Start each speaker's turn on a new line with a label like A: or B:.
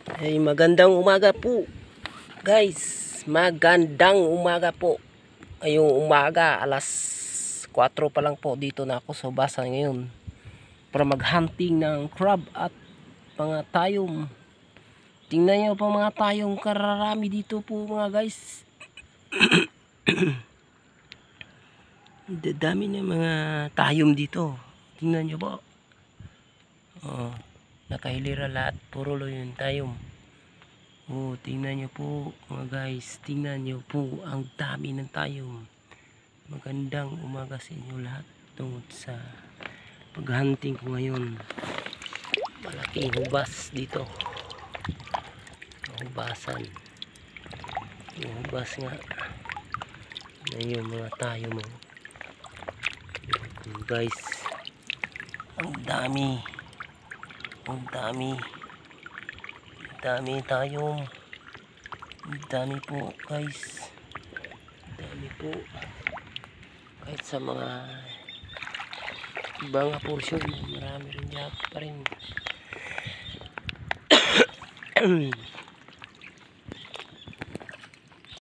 A: Ay, magandang umaga po, guys. Magandang umaga po. Ngayong umaga, alas 4 pa lang po, dito na ako sa basan ngayon para mag-hunting ng crab at mga tayong. Tingnan nyo po mga tayong kararami dito po mga guys. Dami ng mga tayong dito. Tingnan nyo po. Oh, nakahilira lahat, puro lo yung tayong. Oh, tingnan nyo po mga guys, tingnan nyo po ang dami ng tayong. Magandang umaga sa inyo lahat tungkol sa paghunting ko ngayon. Malaking hubas dito, hubasan, yung hubas nga na yung mga tayo mo guys. Ang dami tayong, ang dami po guys, ang dami po. Kahit sa mga ibang portion marami rin yata pa rin.